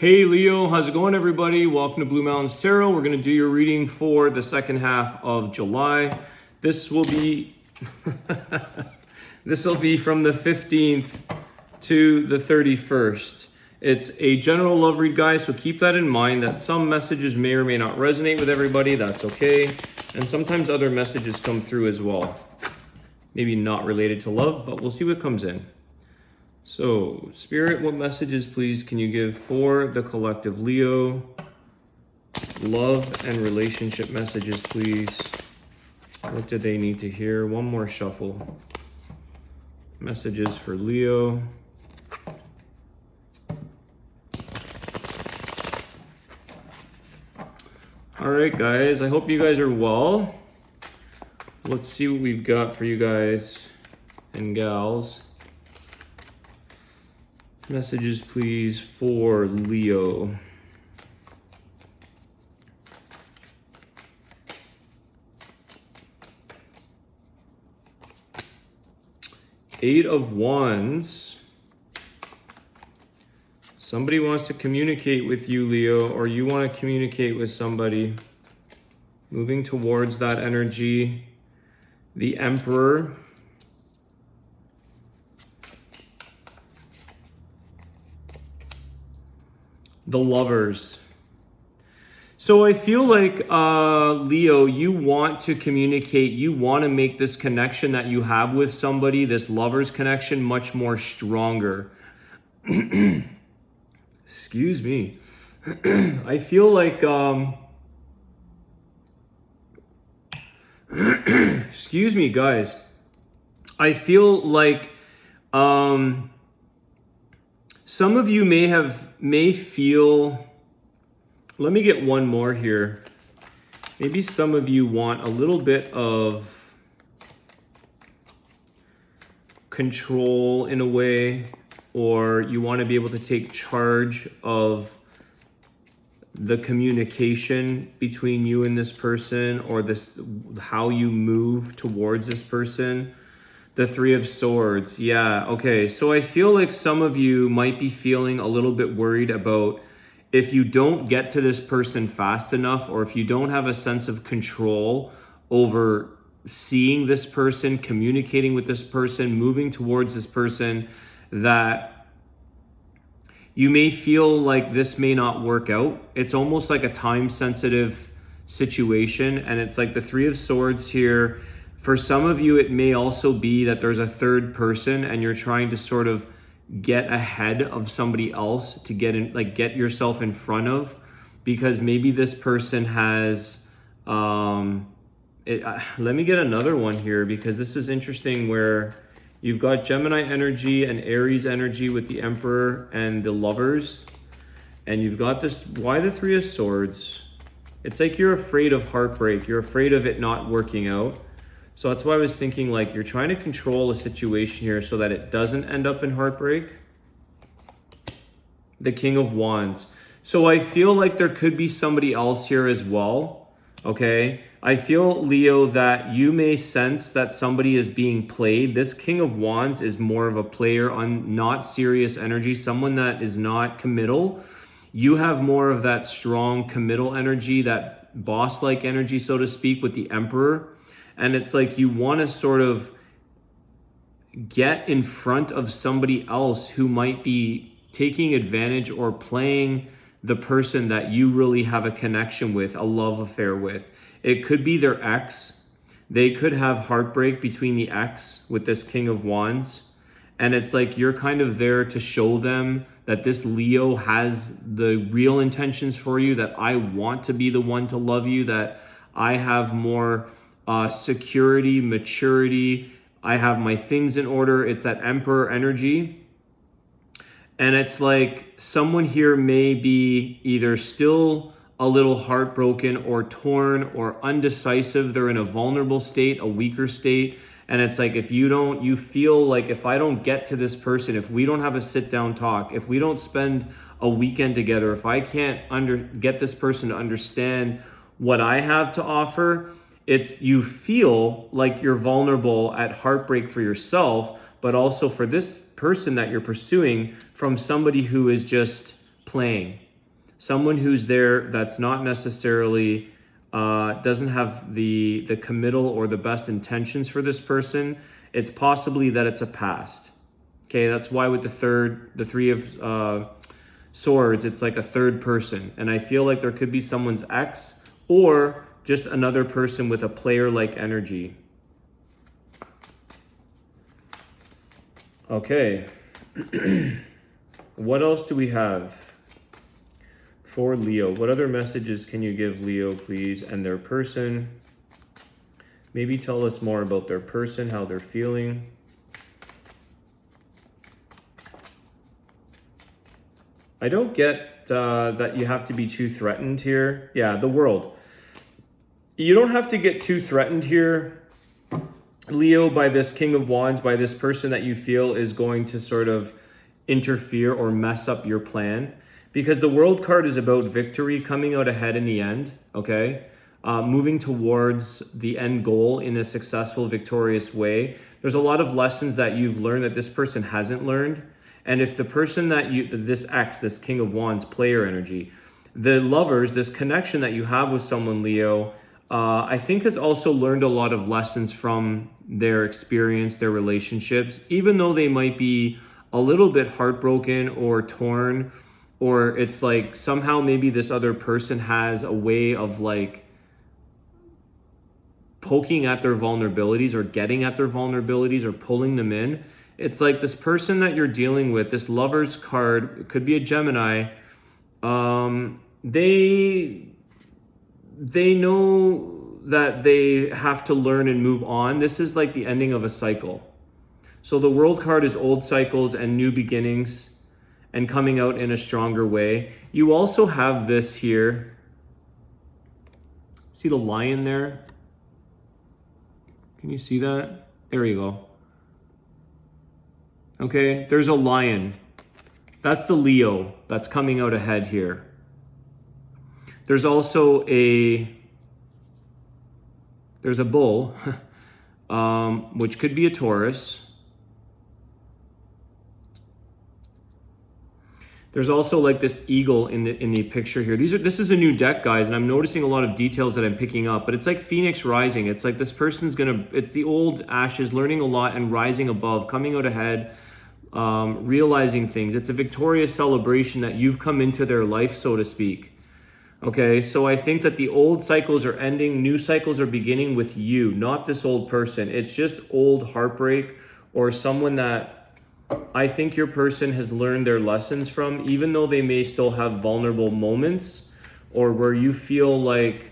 Hey Leo, how's it going everybody? Welcome to Blue Mountains Tarot. We're going to do your reading for the second half of July. This will be this will be from the 15th to the 31st. It's a general love read, guys, so keep that in mind that some messages may or may not resonate with everybody. That's okay. And sometimes other messages come through as well. Maybe not related to love, but we'll see what comes in. So, Spirit, what messages, please, can you give for the collective Leo? Love and relationship messages, please. What do they need to hear? One more shuffle. Messages for Leo. All right, guys. I hope you guys are well. Let's see what we've got for you guys and gals. Messages, please, for Leo. Eight of Wands. Somebody wants to communicate with you, Leo, or you want to communicate with somebody. Moving towards that energy. The Emperor. The Lovers. So I feel like, Leo, you want to communicate, you want to make this connection that you have with somebody, this lover's connection, much more stronger. Excuse me. I feel like, excuse me, guys. I feel like, some of you may feel, let me get one more here. Maybe some of you want a little bit of control in a way, or you want to be able to take charge of the communication between you and this person, or how you move towards this person. The Three of Swords. Yeah, okay. So I feel like some of you might be feeling a little bit worried about if you don't get to this person fast enough, or if you don't have a sense of control over seeing this person, communicating with this person, moving towards this person, that you may feel like this may not work out. It's almost like a time-sensitive situation, and it's like the Three of Swords here. For some of you, it may also be that there's a third person and you're trying to sort of get ahead of somebody else to get in, like get yourself in front of, because maybe this person has, let me get another one here, because this is interesting where you've got Gemini energy and Aries energy with the Emperor and the Lovers. And you've got this, why the Three of Swords? It's like you're afraid of heartbreak. You're afraid of it not working out. So that's why I was thinking, like, you're trying to control a situation here so that it doesn't end up in heartbreak. The King of Wands. So I feel like there could be somebody else here as well, okay? I feel, Leo, that you may sense that somebody is being played. This King of Wands is more of a player on not serious energy, someone that is not committal. You have more of that strong committal energy, that boss-like energy, so to speak, with the Emperor. And it's like you want to sort of get in front of somebody else who might be taking advantage or playing the person that you really have a connection with, a love affair with. It could be their ex. They could have heartbreak between the ex with this King of Wands. And it's like you're kind of there to show them that this Leo has the real intentions for you, that I want to be the one to love you, that I have more security, maturity, I have my things in order. It's that Emperor energy. And it's like someone here may be either still a little heartbroken or torn or undecisive. They're in a vulnerable state, a weaker state. And it's like, you feel like if I don't get to this person, if we don't have a sit down talk, if we don't spend a weekend together, if I can't get this person to understand what I have to offer, you feel like you're vulnerable at heartbreak for yourself, but also for this person that you're pursuing from somebody who is just playing. someone who's there that's not necessarily doesn't have the committal or the best intentions for this person. It's possibly that it's a past. Okay, that's why with the three of swords, it's like a third person. And I feel like there could be someone's ex or just another person with a player-like energy. Okay. What else do we have for Leo? What other messages can you give Leo, please, and their person? Maybe tell us more about their person, how they're feeling. I don't get that you have to be too threatened here. Yeah, the World. You don't have to get too threatened here, Leo, by this King of Wands, by this person that you feel is going to sort of interfere or mess up your plan. Because the World card is about victory, coming out ahead in the end, okay? Moving towards the end goal in a successful, victorious way. There's a lot of lessons that you've learned that this person hasn't learned. And if the person that this ex, this King of Wands player energy, the lovers, this connection that you have with someone, Leo, I think has also learned a lot of lessons from their experience, their relationships, even though they might be a little bit heartbroken or torn, or it's like somehow maybe this other person has a way of like poking at their vulnerabilities or getting at their vulnerabilities or pulling them in. It's like this person that you're dealing with, this Lover's card, it could be a Gemini, they know that they have to learn and move on. This is like the ending of a cycle. So the World card is old cycles and new beginnings and coming out in a stronger way. You also have this here. See the lion there? Can you see that? There you go. Okay, there's a lion. That's the Leo that's coming out ahead here. There's also there's a bull, which could be a Taurus. There's also like this eagle in the picture here. This is a new deck, guys, and I'm noticing a lot of details that I'm picking up, but it's like Phoenix rising. It's like this person's it's the old ashes, learning a lot and rising above, coming out ahead, realizing things. It's a victorious celebration that you've come into their life, so to speak. Okay, so I think that the old cycles are ending, new cycles are beginning with you, not this old person. It's just old heartbreak or someone that I think your person has learned their lessons from, even though they may still have vulnerable moments or where you feel like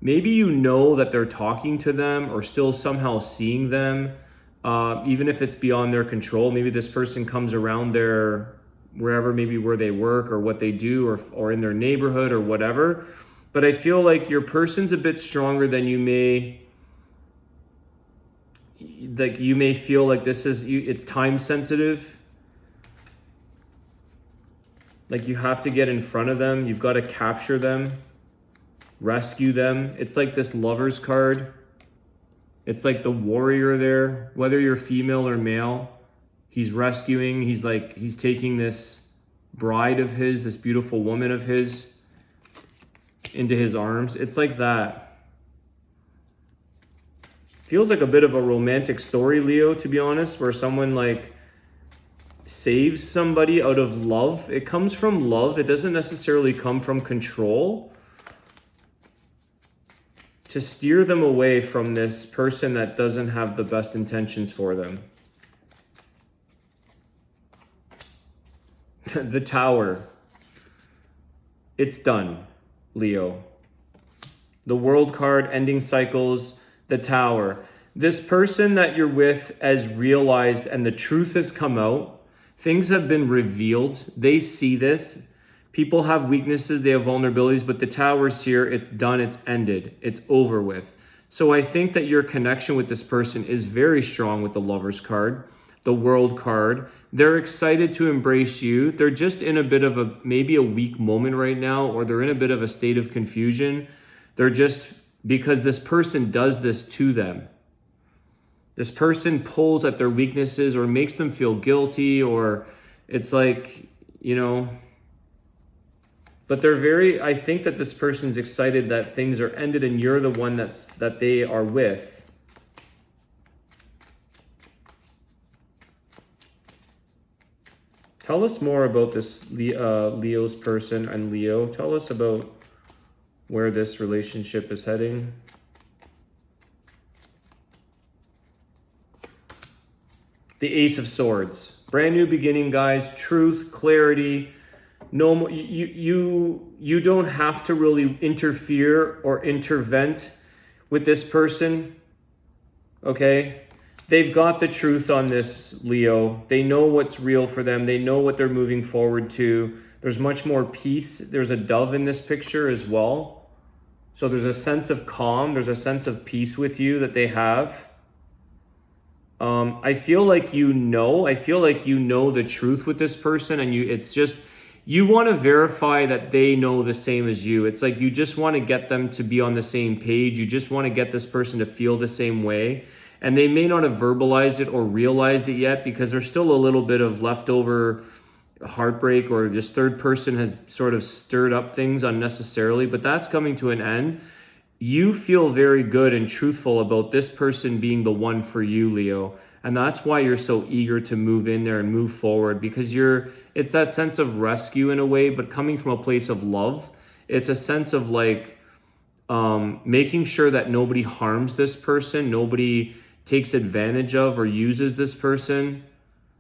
maybe you know that they're talking to them or still somehow seeing them, even if it's beyond their control. Maybe this person comes around wherever, maybe where they work or what they do or in their neighborhood or whatever. But I feel like your person's a bit stronger than you may feel like it's time sensitive. Like you have to get in front of them. You've got to capture them, rescue them. It's like this Lover's card. It's like the warrior there, whether you're female or male. He's rescuing, he's taking this bride of his, this beautiful woman of his into his arms. It's like that. Feels like a bit of a romantic story, Leo, to be honest, where someone like saves somebody out of love. It comes from love. It doesn't necessarily come from control. To steer them away from this person that doesn't have the best intentions for them. The Tower. It's done, Leo. The World card, ending cycles, the Tower. This person that you're with has realized and the truth has come out. Things have been revealed. They see this. People have weaknesses, they have vulnerabilities, but the Tower's here. It's done, it's ended, it's over with. So I think that your connection with this person is very strong with the Lover's card, the World card. They're excited to embrace you. They're just in a bit of maybe a weak moment right now, or they're in a bit of a state of confusion. They're just, because this person does this to them. This person pulls at their weaknesses or makes them feel guilty, or it's like, But they're very, I think that this person's excited that things are ended and you're the one that they are with. Tell us more about this Leo's person and Leo. Tell us about where this relationship is heading. The Ace of Swords. Brand new beginning, guys. Truth, clarity. No more, you don't have to really interfere or intervene with this person. Okay? They've got the truth on this, Leo. They know what's real for them. They know what they're moving forward to. There's much more peace. There's a dove in this picture as well. So there's a sense of calm. There's a sense of peace with you that they have. I feel like you know the truth with this person, and it's just, you want to verify that they know the same as you. It's like you just want to get them to be on the same page. You just want to get this person to feel the same way. And they may not have verbalized it or realized it yet because there's still a little bit of leftover heartbreak, or just third person has sort of stirred up things unnecessarily, but that's coming to an end. You feel very good and truthful about this person being the one for you, Leo. And that's why you're so eager to move in there and move forward, because it's that sense of rescue in a way, but coming from a place of love. It's a sense of like making sure that nobody harms this person, nobody takes advantage of or uses this person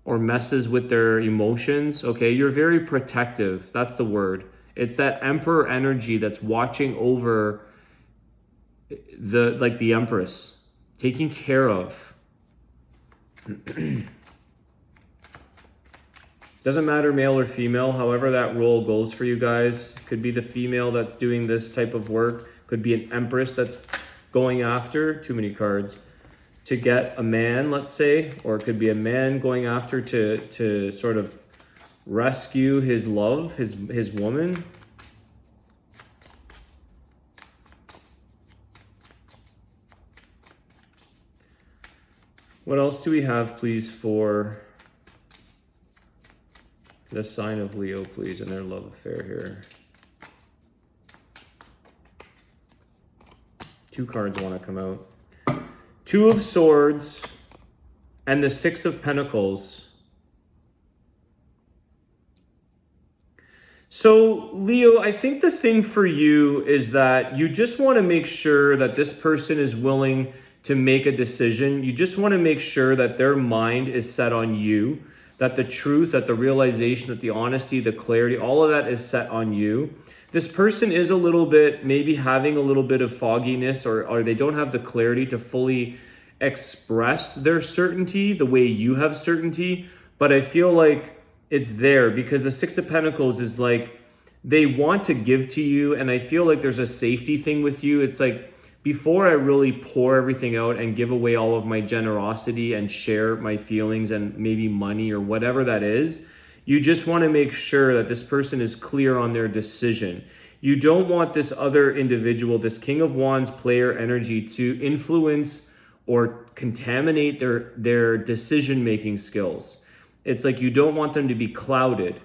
or messes with their emotions. Okay, you're very protective. That's the word. It's that emperor energy that's watching over the empress, taking care of. Doesn't matter male or female, however that role goes for you guys. Could be the female that's doing this type of work. Could be an empress that's going after, too many cards, to get a man, let's say. Or it could be a man going after to sort of rescue his love, his woman. What else do we have, please, for the sign of Leo, please, and their love affair here? Two cards want to come out. Two of Swords and the Six of Pentacles. So, Leo, I think the thing for you is that you just want to make sure that this person is willing to make a decision. You just want to make sure that their mind is set on you, that the truth, that the realization, that the honesty, the clarity, all of that is set on you. This person is a little bit, maybe having a little bit of fogginess, or they don't have the clarity to fully express their certainty the way you have certainty. But I feel like it's there because the Six of Pentacles is like, they want to give to you. And I feel like there's a safety thing with you. It's like, before I really pour everything out and give away all of my generosity and share my feelings and maybe money or whatever that is, you just want to make sure that this person is clear on their decision. You don't want this other individual, this King of Wands player energy, to influence or contaminate their decision-making skills. It's like you don't want them to be clouded.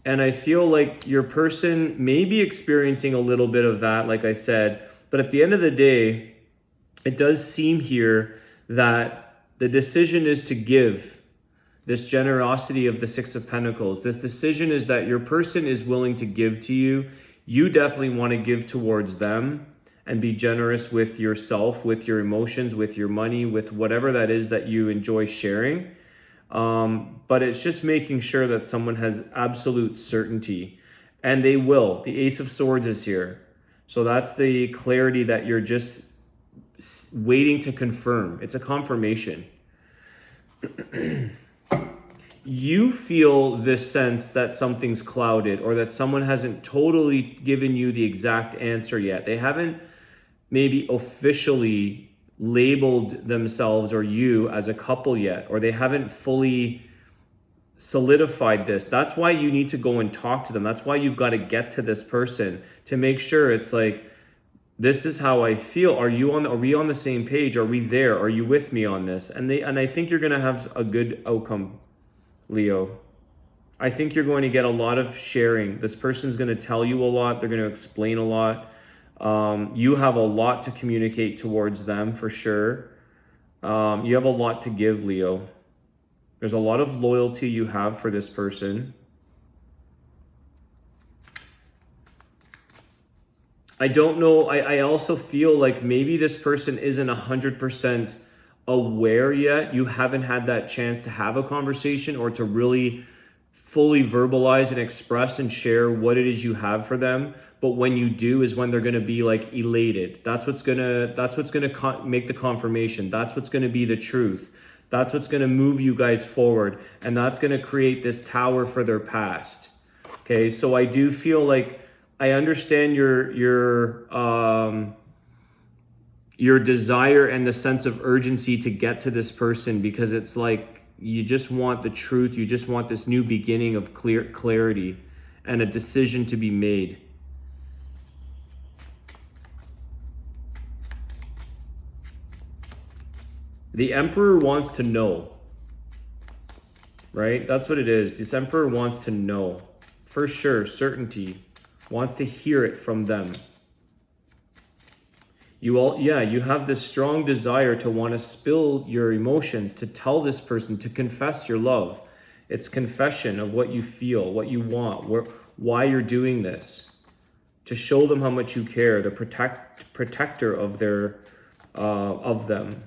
And I feel like your person may be experiencing a little bit of that, like I said. But at the end of the day, it does seem here that the decision is to give this generosity of the Six of Pentacles. This decision is that your person is willing to give to you. You definitely want to give towards them and be generous with yourself, with your emotions, with your money, with whatever that is that you enjoy sharing. But it's just making sure that someone has absolute certainty. And they will. The Ace of Swords is here. So that's the clarity that you're just waiting to confirm. It's a confirmation. You feel this sense that something's clouded or that someone hasn't totally given you the exact answer yet. They haven't maybe officially labeled themselves or you as a couple yet, or they haven't fully solidified this. That's why you need to go and talk to them. That's why you've got to get to this person to make sure it's like, this is how I feel. Are we on the same page? Are we there? Are you with me on this? And I think you're going to have a good outcome, Leo. I think you're going to get a lot of sharing. This person's going to tell you a lot. They're going to explain a lot. You have a lot to communicate towards them for sure. You have a lot to give, Leo. There's a lot of loyalty you have for this person. I don't know. I also feel like maybe this person isn't 100% aware yet. You haven't had that chance to have a conversation or to really fully verbalize and express and share what it is you have for them. But when you do is when they're going to be like elated. That's what's going to make the confirmation. That's what's going to be the truth. That's what's going to move you guys forward. And that's going to create this tower for their past. Okay, so I do feel like I understand your desire and the sense of urgency to get to this person, because it's like you just want the truth. You just want this new beginning of clarity and a decision to be made. The Emperor wants to know, right? That's what it is. This Emperor wants to know for sure, certainty. Wants to hear it from them. You have this strong desire to want to spill your emotions, to tell this person, to confess your love. It's confession of what you feel, what you want, why you're doing this. To show them how much you care, the protector of them.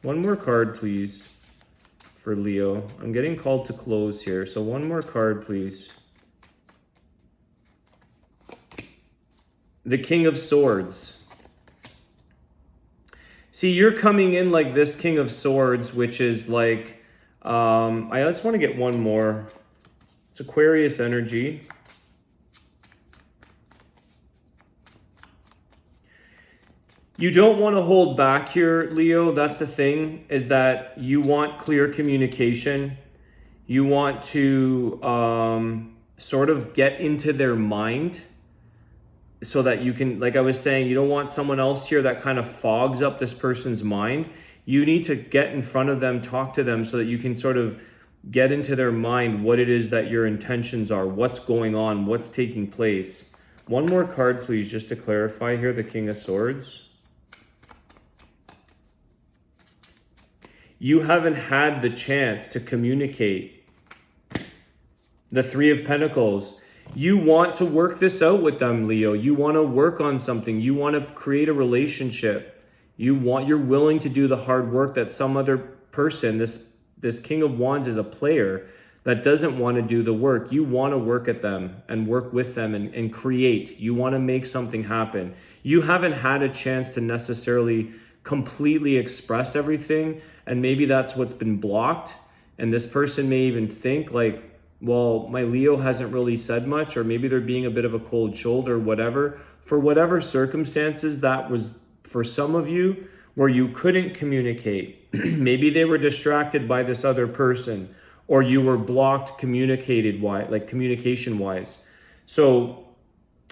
One more card, please, for Leo. I'm getting called to close here, so one more card, please. The King of Swords. See, you're coming in like this King of Swords, which is like, I just want to get one more. It's Aquarius energy. You don't want to hold back here, Leo. That's the thing, is that you want clear communication. You want to sort of get into their mind, so that you can, like I was saying, you don't want someone else here that kind of fogs up this person's mind. You need to get in front of them, talk to them, so that you can sort of get into their mind what it is that your intentions are, what's going on, what's taking place. One more card, please, just to clarify here, the King of Swords. You haven't had the chance to communicate. The Three of Pentacles. You want to work this out with them, Leo. You want to work on something. You want to create a relationship. You're willing to do the hard work that some other person, this King of Wands is a player that doesn't want to do the work. You want to work at them and work with them and create. You want to make something happen. You haven't had a chance to necessarily completely express everything, and maybe that's what's been blocked. And this person may even think like, well, my Leo hasn't really said much, or maybe they're being a bit of a cold shoulder, whatever. For whatever circumstances that was for some of you where you couldn't communicate. Maybe they were distracted by this other person, or you were blocked communication-wise. So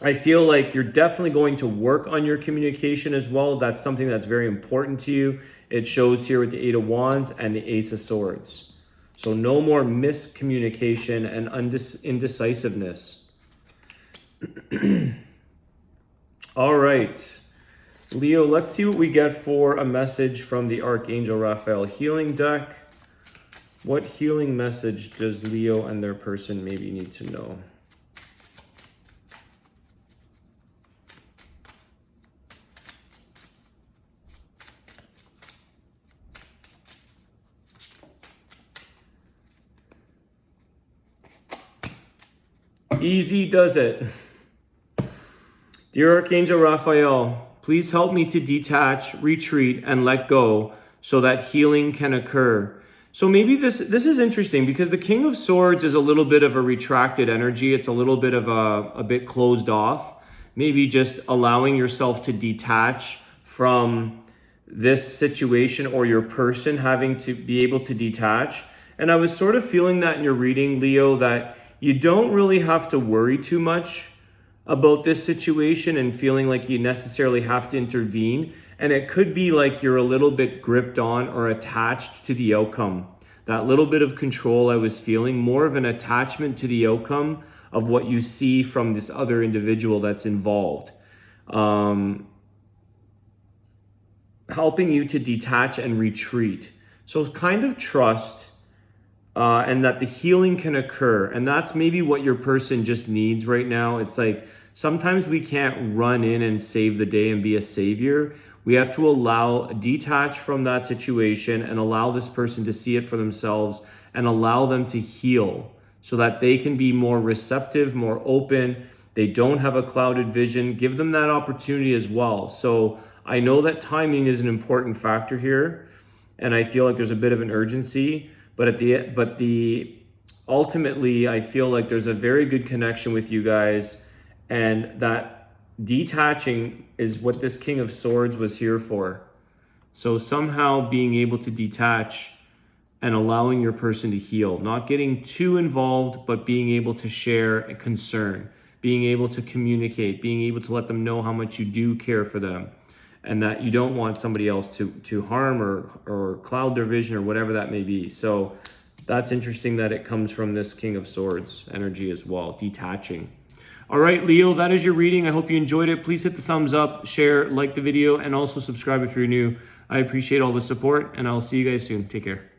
I feel like you're definitely going to work on your communication as well. That's something that's very important to you. It shows here with the Eight of Wands and the Ace of Swords. So no more miscommunication and indecisiveness. All right, Leo, let's see what we get for a message from the Archangel Raphael healing deck. What healing message does Leo and their person maybe need to know? Easy does it. Dear Archangel Raphael, please help me to detach, retreat, and let go so that healing can occur. So maybe this is interesting, because the King of Swords is a little bit of a retracted energy. It's a little bit of a bit closed off. Maybe just allowing yourself to detach from this situation, or your person having to be able to detach. And I was sort of feeling that in your reading, Leo, that you don't really have to worry too much about this situation and feeling like you necessarily have to intervene. And it could be like you're a little bit gripped on or attached to the outcome. that little bit of control I was feeling, more of an attachment to the outcome of what you see from this other individual that's involved. Helping you to detach and retreat. So kind of trust, and that the healing can occur. And that's maybe what your person just needs right now. It's like sometimes we can't run in and save the day and be a savior. We have to detach from that situation and allow this person to see it for themselves and allow them to heal so that they can be more receptive, more open. They don't have a clouded vision. Give them that opportunity as well. So I know that timing is an important factor here, and I feel like there's a bit of an urgency, but ultimately I feel like there's a very good connection with you guys, and that detaching is what this King of Swords was here for. So somehow being able to detach and allowing your person to heal, not getting too involved, but being able to share a concern, being able to communicate, being able to let them know how much you do care for them, and that you don't want somebody else to harm or cloud their vision or whatever that may be. So that's interesting that it comes from this King of Swords energy as well, detaching. All right, Leo, that is your reading. I hope you enjoyed it. Please hit the thumbs up, share, like the video, and also subscribe if you're new. I appreciate all the support, and I'll see you guys soon. Take care.